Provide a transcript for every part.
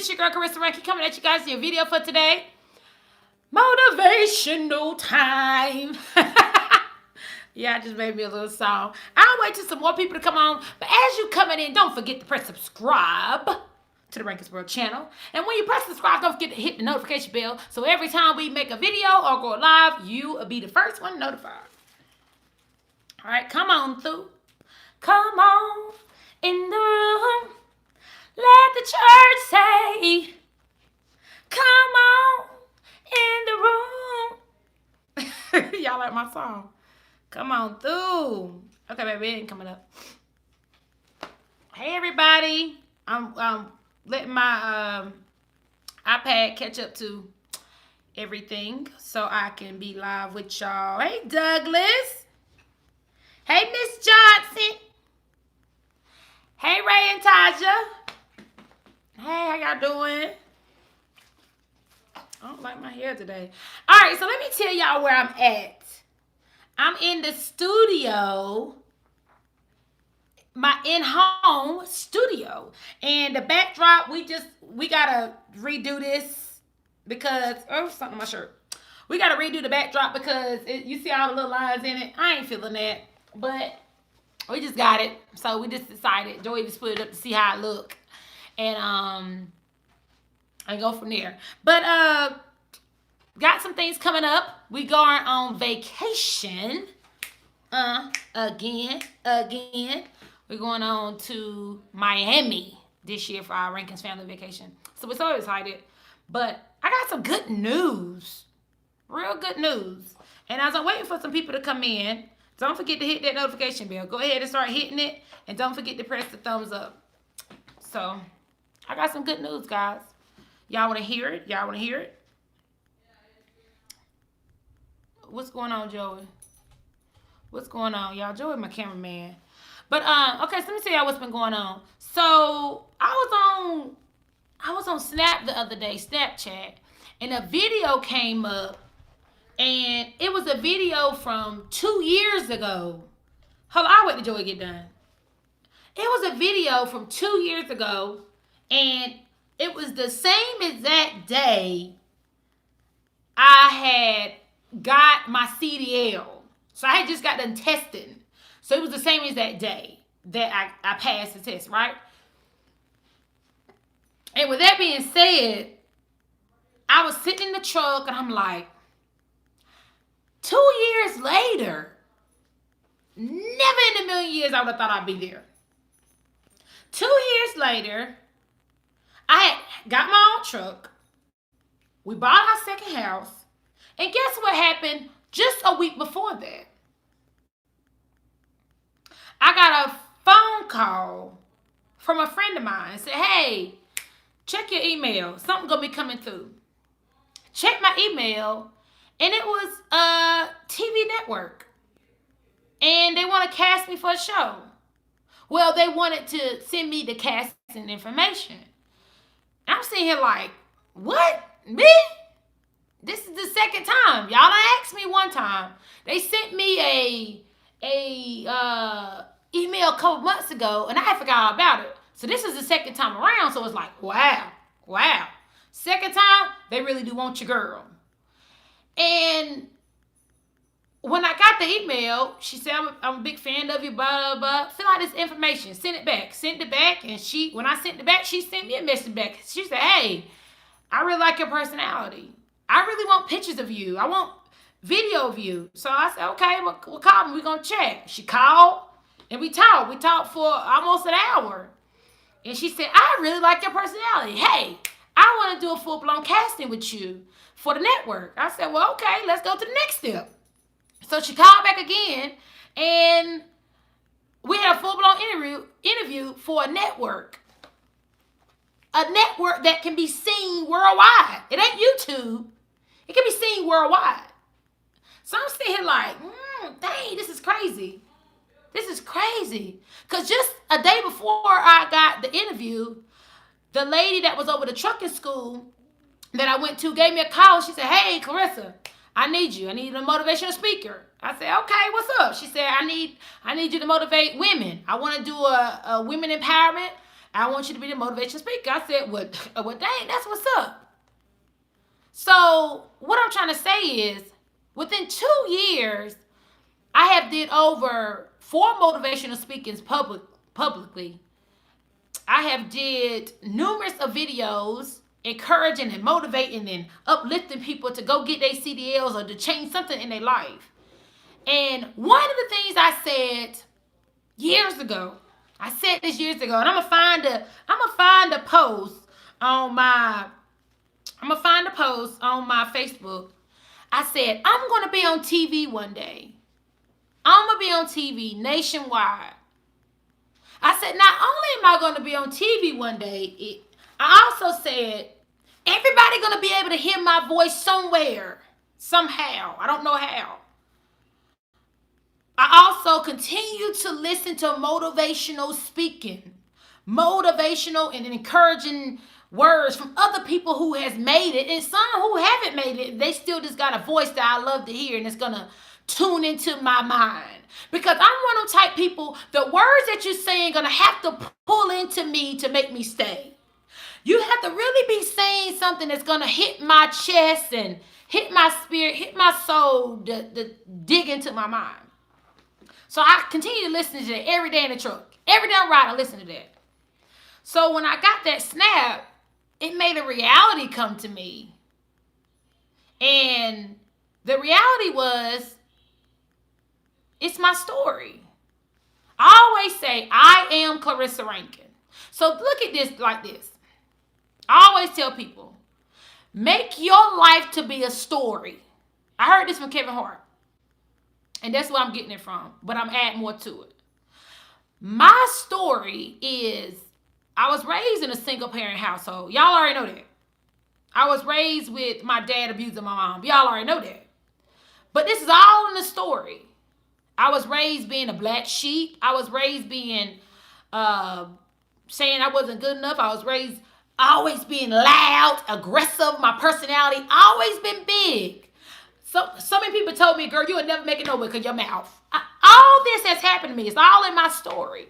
It's your girl, Carissa Rankin, coming at you guys in a video for today. Motivational time. Yeah, I just made me a little song. I'll wait till some more people to come on. But as you coming in, don't forget to press subscribe to the Rankins World channel. And when you press subscribe, don't forget to hit the notification bell. So every time we make a video or go live, you will be the first one notified. All right, come on through. Come on in the room. Let the church say, come on in the room. Y'all like my song? Come on through. Okay, baby, it ain't coming up. Hey, everybody. I'm letting my iPad catch up to everything so I can be live with y'all. Hey, Douglas. Hey, Miss Johnson. Hey, Ray and Taja. Hey, how y'all doing? I don't like my hair today. All right, so let me tell y'all where I'm at. I'm in the studio, my in-home studio. And the backdrop, we gotta redo this because, something on my shirt. We gotta redo the backdrop because you see all the little lines in it. I ain't feeling that, but we just got it. So we just decided, Joey just put it up to see how it look. And go from there. But got some things coming up. We going on vacation. Again. We're going on to Miami this year for our Rankins family vacation. So we're so excited. But I got some good news. Real good news. And as I'm waiting for some people to come in, don't forget to hit that notification bell. Go ahead and start hitting it. And don't forget to press the thumbs up. So I got some good news, guys. Y'all want to hear it? Y'all want to hear it? What's going on, Joey? What's going on, y'all? Joey, my cameraman. But okay, so let me tell y'all what's been going on. So I was on Snap the other day, Snapchat, and a video came up, and it was a video from 2 years ago. Hold on, I'll wait till Joey get done. It was a video from 2 years ago, and it was the same exact day I had got my CDL. So I had just got done testing. So it was the same exact day that I passed the test, right? And with that being said, I was sitting in the truck and I'm like, 2 years later, never in a million years I would have thought I'd be there. 2 years later, I had got my own truck. We bought our second house. And guess what happened just a week before that? I got a phone call from a friend of mine and said, hey, check your email. Something going to be coming through. Check my email, and it was a TV network. And they want to cast me for a show. Well, they wanted to send me the casting information. I'm sitting here like, what? Me? This is the second time. Y'all done asked me one time. They sent me a email a couple months ago, and I had forgot all about it. So this is the second time around, so it's like, wow. Second time, they really do want your girl. And when I got the email, she said, I'm a big fan of you, blah, blah, blah. Fill out this information. Send it back. Sent it back. And when I sent it back, she sent me a message back. She said, hey, I really like your personality. I really want pictures of you. I want video of you. So I said, okay, well call me. We're going to chat. She called and we talked. We talked for almost an hour. And she said, I really like your personality. Hey, I want to do a full-blown casting with you for the network. I said, well, okay, let's go to the next step. So she called back again, and we had a full-blown interview for a network. A network that can be seen worldwide. It ain't YouTube. It can be seen worldwide. So I'm sitting here like, dang, this is crazy. This is crazy. Because just a day before I got the interview, the lady that was over the trucking school that I went to gave me a call. She said, hey, Clarissa, I need you. I need a motivational speaker. I said, okay, what's up? She said, I need you to motivate women. I want to do a women empowerment I want you to be the motivation speaker. I said, well, dang, that's what's up. So what I'm trying to say is, within 2 years, I have did over 4 motivational speakings publicly. I have did numerous of videos encouraging and motivating and uplifting people to go get their CDLs or to change something in their life. And one of the things I said years ago, and I'm gonna find a post on my Facebook. I said, I'm gonna be on TV one day. I'm gonna be on TV nationwide. I said, not only am I gonna be on TV one day, I also said, everybody gonna be able to hear my voice somewhere, somehow. I don't know how. I also continue to listen to motivational speaking, motivational and encouraging words from other people who has made it, and some who haven't made it. They still just got a voice that I love to hear, and it's gonna tune into my mind, because I'm one of them type people. The words that you're saying gonna have to pull into me to make me stay. You have to really be saying something that's gonna hit my chest and hit my spirit, hit my soul, to dig into my mind. So I continue to listen to that every day in the truck. Every day I ride, I listen to that. So when I got that snap, it made a reality come to me. And the reality was, it's my story. I always say, I am Clarissa Rankin. So look at this like this. I always tell people, make your life to be a story. I heard this from Kevin Hart. And that's where I'm getting it from. But I'm adding more to it. My story is, I was raised in a single parent household. Y'all already know that. I was raised with my dad abusing my mom. Y'all already know that. But this is all in the story. I was raised being a black sheep. I was raised being, saying I wasn't good enough. I was raised always being loud, aggressive. My personality always been big. So many people told me, girl, you would never make it nowhere because your mouth. All this has happened to me. It's all in my story.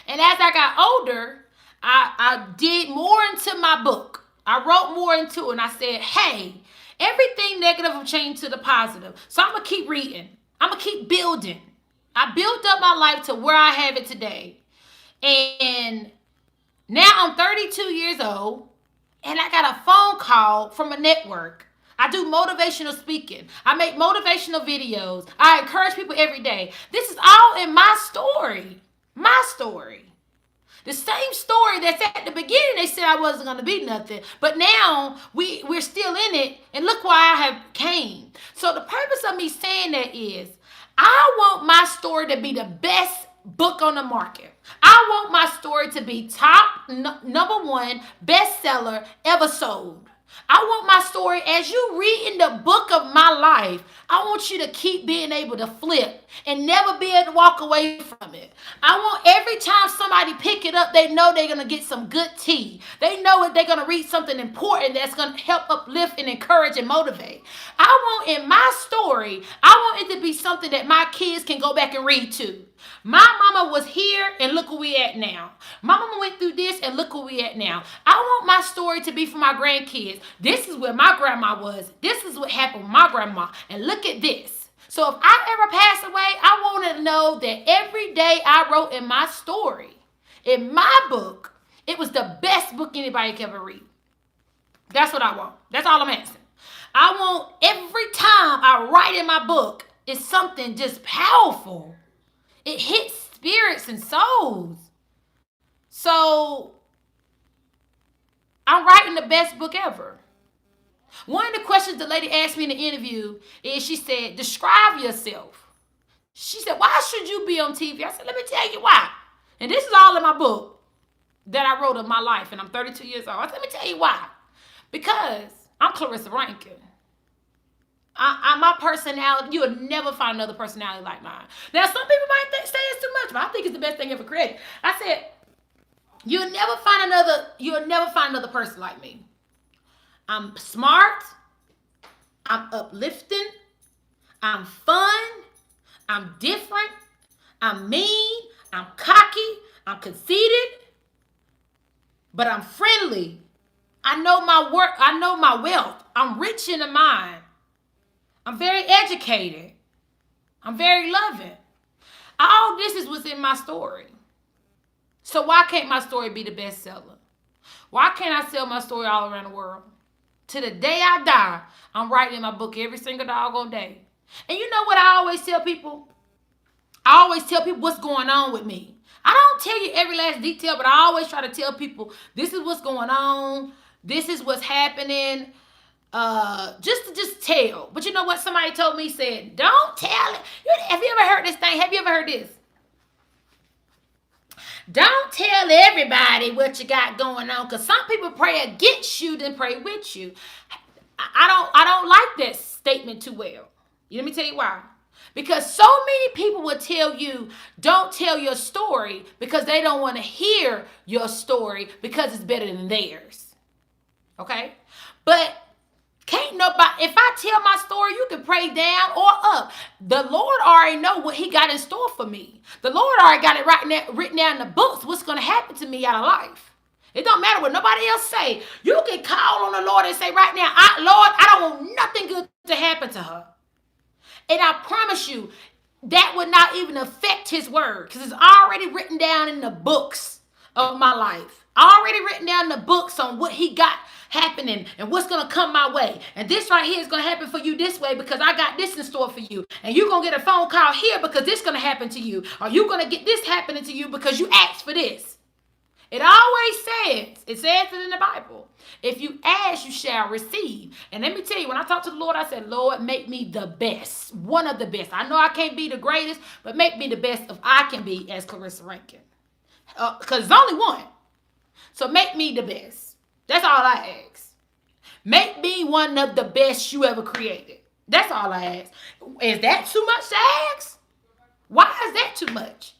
And as I got older, I did more into my book. I wrote more into it. And I said, hey, everything negative will change to the positive. So I'm going to keep reading. I'm going to keep building. I built up my life to where I have it today. And now I'm 32 years old. And I got a phone call from a network. I do motivational speaking. I make motivational videos. I encourage people every day. This is all in my story. My story. The same story that's at the beginning. They said I wasn't going to be nothing. But now we're still in it. And look why I have came. So the purpose of me saying that is, I want my story to be the best book on the market. I want my story to be top number 1 bestseller ever sold. I want my story, as you read in the book of my life, I want you to keep being able to flip and never be able to walk away from it. I want every time somebody pick it up, they know they're going to get some good tea. They know they're going to read something important that's going to help uplift and encourage and motivate. I want in my story, I want it to be something that my kids can go back and read too. My mama was here and look where we at now. My mama went through this and look where we at now. I want my story to be for my grandkids. This is where my grandma was. This is what happened with my grandma. And look at this. So if I ever pass away, I want to know that every day I wrote in my story, in my book, it was the best book anybody could ever read. That's what I want. That's all I'm asking. I want every time I write in my book, it's something just powerful. It hits spirits and souls. So I'm writing the best book ever. One of the questions the lady asked me in the interview is, she said, describe yourself. She said, why should you be on TV? I said, let me tell you why. And this is all in my book that I wrote of my life, and I'm 32 years old. I said, let me tell you why. Because I'm Clarissa Rankin. My personality, you would never find another personality like mine. Now, some people might say it's too much, but I think it's the best thing ever created. I said, you'll never find another person like me. I'm smart. I'm uplifting. I'm fun. I'm different. I'm mean. I'm cocky. I'm conceited. but I'm friendly. I know my work. I know my wealth. I'm rich in the mind. I'm very educated. I'm very loving. All this is what's in my story. So why can't my story be the bestseller? Why can't I sell my story all around the world? To the day I die, I'm writing in my book every single doggone day. And you know what I always tell people? I always tell people what's going on with me. I don't tell you every last detail, but I always try to tell people this is what's going on. This is what's happening. Just tell. But you know what somebody told me? Said, don't tell it. Have you ever heard this thing? Have you ever heard this? Don't tell everybody what you got going on, because some people pray against you than pray with you. I don't like that statement too well. Let me tell you why. Because so many people will tell you, don't tell your story, because they don't want to hear your story because it's better than theirs. Okay? But can't nobody, if I tell my story, you can pray down or up. The Lord already know what he got in store for me. The Lord already got it written down in the books, what's going to happen to me out of life. It don't matter what nobody else say. You can call on the Lord and say right now, Lord, I don't want nothing good to happen to her. And I promise you, that would not even affect his word, because it's already written down in the books of my life. Already written down in the books on what he got happening and what's going to come my way. And this right here is going to happen for you this way because I got this in store for you. And you're going to get a phone call here because this is going to happen to you. Or you're going to get this happening to you because you asked for this. It always says it in the Bible. If you ask, you shall receive. And let me tell you, when I talked to the Lord, I said, Lord, make me the best. One of the best. I know I can't be the greatest, but make me the best of I can be as Clarissa Rankin. Because there's only one. So make me the best. That's all I ask. Make me one of the best you ever created. That's all I ask. Is that too much to ask? Why is that too much?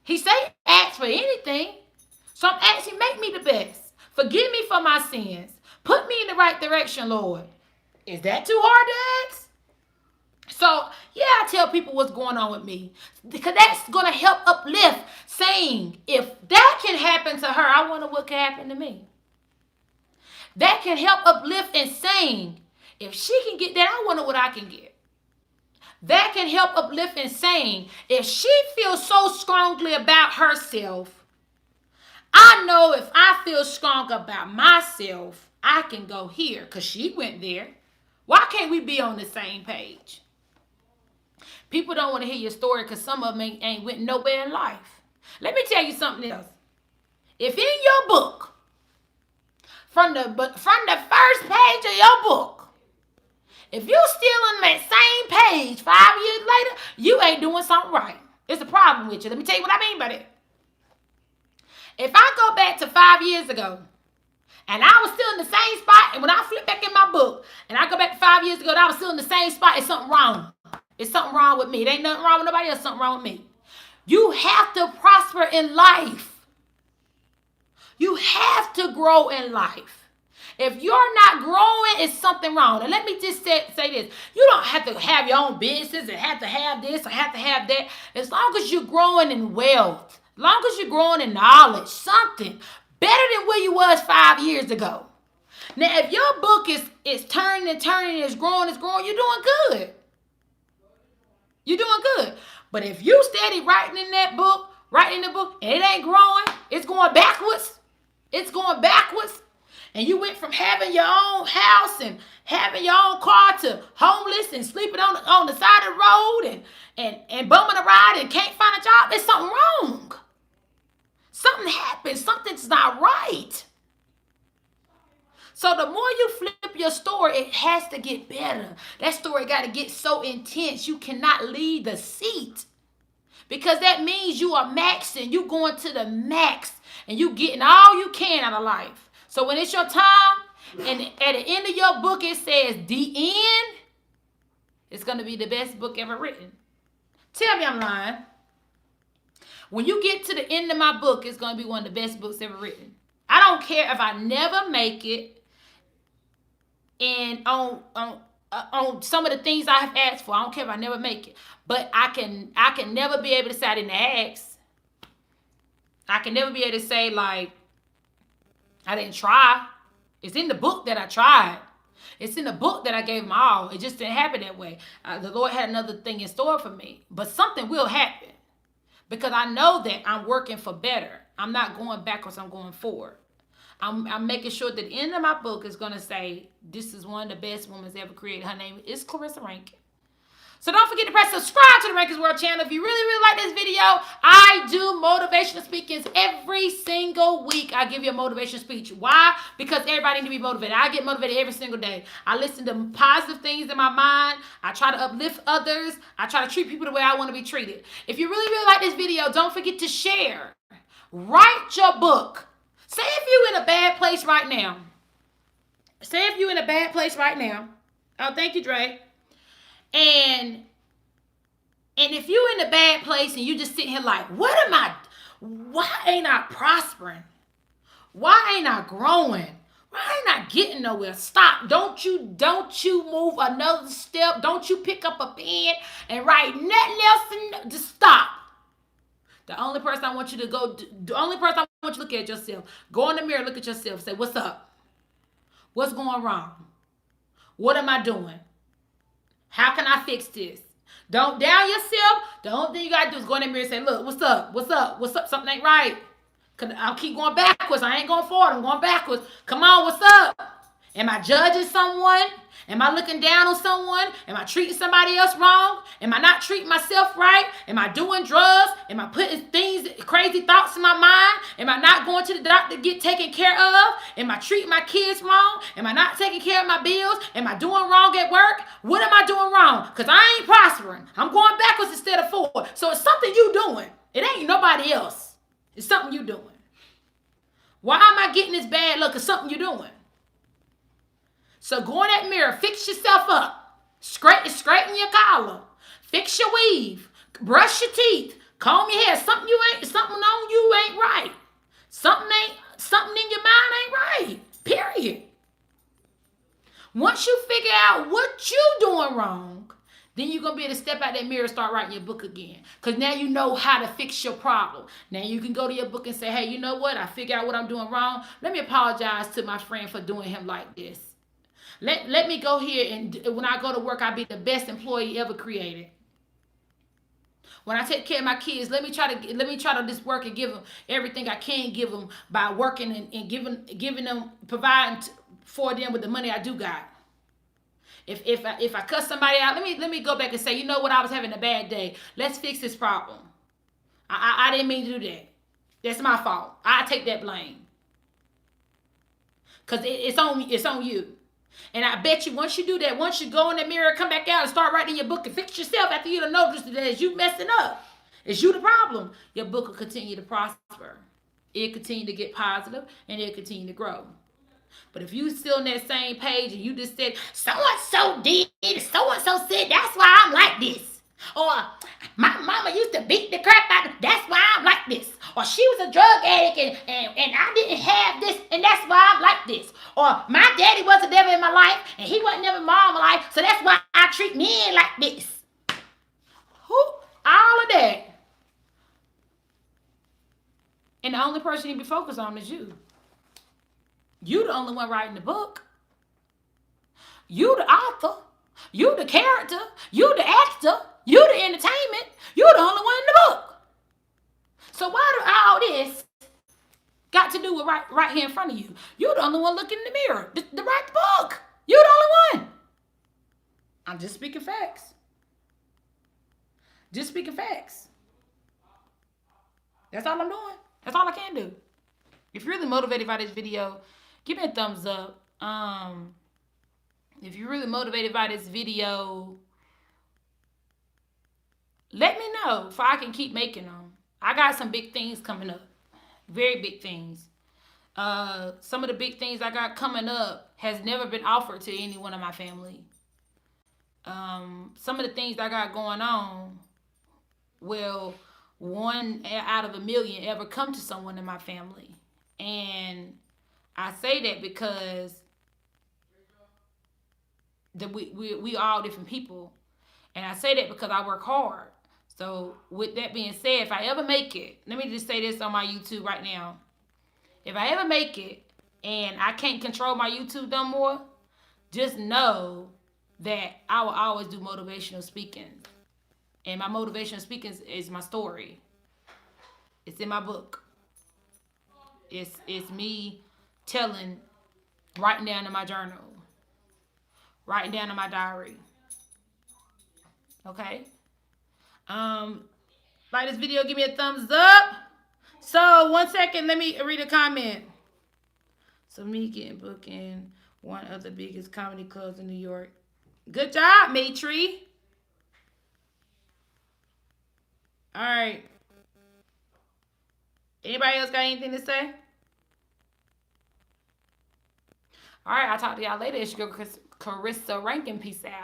He said, ask for anything. So I'm asking, make me the best. Forgive me for my sins. Put me in the right direction, Lord. Is that too hard to ask? So, yeah, I tell people what's going on with me, because that's going to help uplift, saying, if that can happen to her, I wonder what can happen to me. That can help uplift and saying, if she can get that, I wonder what I can get. That can help uplift and saying, if she feels so strongly about herself, I know if I feel strong about myself, I can go here, because she went there. Why can't we be on the same page? People don't want to hear your story because some of them ain't went nowhere in life. Let me tell you something else. If in your book, from the first page of your book, if you still on that same page 5 years later, you ain't doing something right. It's a problem with you. Let me tell you what I mean by that. If I go back to 5 years ago, and I was still in the same spot, and when I flip back in my book, and I go back to 5 years ago, and I was still in the same spot, it's something wrong. It's something wrong with me. It ain't nothing wrong with nobody else. Something wrong with me. You have to prosper in life. You have to grow in life. If you're not growing, it's something wrong. And let me just say this. You don't have to have your own business and have to have this or have to have that. As long as you're growing in wealth, as long as you're growing in knowledge, something better than where you was 5 years ago. Now, if your book is turning and turning, it's growing, you're doing good. You're doing good. But if you steady writing in the book, and it ain't growing, it's going backwards. It's going backwards. And you went from having your own house and having your own car to homeless and sleeping on the side of the road and bumming a ride and can't find a job, there's something wrong. Something happened. Something's not right. So the more you flip your story, it has to get better. That story got to get so intense you cannot leave the seat. Because that means you are maxing. You going to the max. And you getting all you can out of life. So when it's your time, and at the end of your book it says the end, it's going to be the best book ever written. Tell me I'm lying. When you get to the end of my book, it's going to be one of the best books ever written. I don't care if I never make it. And on some of the things I have asked for, I don't care if I never make it, but I can never be able to say I didn't ask. I can never be able to say, like, I didn't try. It's in the book that I tried. It's in the book that I gave my all. It just didn't happen that way. The Lord had another thing in store for me. But something will happen because I know that I'm working for better. I'm not going backwards. I'm going forward. I'm making sure that the end of my book is going to say, this is one of the best women ever created. Her name is Clarissa Rankin. So don't forget to press subscribe to the Rankins World channel. If you really like this video, I do motivational speakings every single week. I give you a motivation speech. Why? Because everybody needs to be motivated. I get motivated every single day. I listen to positive things in my mind. I try to uplift others. I try to treat people the way I want to be treated. If you really like this video, don't forget to share. Write your book. Say if you're in a bad place right now. Say if you're in a bad place right now. Oh, thank you, Dre. And if you're in a bad place and you just sitting here like, why ain't I prospering? Why ain't I growing? Why ain't I getting nowhere? Stop. Don't you move another step. Don't you pick up a pen and write nothing else. Just stop. The only person I want you to look at yourself. Go in the mirror, look at yourself. Say, what's up? What's going wrong? What am I doing? How can I fix this? Don't down yourself. The only thing you got to do is go in the mirror and say, look, what's up? What's up? What's up? Something ain't right. Because I'll keep going backwards. I ain't going forward. I'm going backwards. Come on, what's up? Am I judging someone? Am I looking down on someone? Am I treating somebody else wrong? Am I not treating myself right? Am I doing drugs? Am I putting crazy thoughts in my mind? Am I not going to the doctor to get taken care of? Am I treating my kids wrong? Am I not taking care of my bills? Am I doing wrong at work? What am I doing wrong? Because I ain't prospering. I'm going backwards instead of forward. So it's something you doing. It ain't nobody else. It's something you doing. Why am I getting this bad luck? It's something you doing. So go in that mirror, fix yourself up, straighten your collar, fix your weave, brush your teeth, comb your hair. Something on you ain't right. Something in your mind ain't right. Period. Once you figure out what you doing wrong, then you're going to be able to step out that mirror and start writing your book again. Because now you know how to fix your problem. Now you can go to your book and say, hey, you know what? I figured out what I'm doing wrong. Let me apologize to my friend for doing him like this. Let me go here, and when I go to work, I'll be the best employee ever created. When I take care of my kids, let me try to just work and give them everything I can give them by working and giving them, providing for them with the money I do got. If I cut somebody out, let me go back and say, you know what, I was having a bad day. Let's fix this problem. I didn't mean to do that. That's my fault. I take that blame. Because it's on you. And I bet you once you do that, once you go in the mirror, come back out and start writing your book and fix yourself after you done noticed that as you messing up, it's you the problem, your book will continue to prosper. It'll continue to get positive and it'll continue to grow. But if you still on that same page and you just said, so-and-so did, so-and-so said, that's why I'm like this. Or my mama used to beat the crap out of me, that's why I'm like this. Or she was a drug addict and I didn't have this and that's why I'm like this. Or my daddy wasn't never in my life and he wasn't never in my life, so that's why I treat men like this. All of that. And the only person you be focused on is you. You the only one writing the book. You the author. You the character. You the actor. You the entertainment. You the only one in the book. So why do all this got to do with right here in front of you? You the only one looking in the mirror to write the book. You the only one. I'm just speaking facts. Just speaking facts. That's all I'm doing. That's all I can do. If you're really motivated by this video, give me a thumbs up. If you're really motivated by this video, let me know so I can keep making them. I got some big things coming up. Very big things. Some of the big things I got coming up has never been offered to anyone in my family. Some of the things I got going on, well, 1 out of a million ever come to someone in my family. And I say that because we all different people. And I say that because I work hard. So with that being said, if I ever make it, let me just say this on my YouTube right now. If I ever make it and I can't control my YouTube no more, just know that I will always do motivational speaking. And my motivational speaking is my story. It's in my book. It's me telling, writing down in my journal, writing down in my diary. Okay? Like this video, give me a thumbs up. So 1 second, let me read a comment. So me getting booked in one of the biggest comedy clubs in New York. Good job, Matri. All right. Anybody else got anything to say? All right, I'll talk to y'all later. It's your girl Carissa Rankin. Peace out.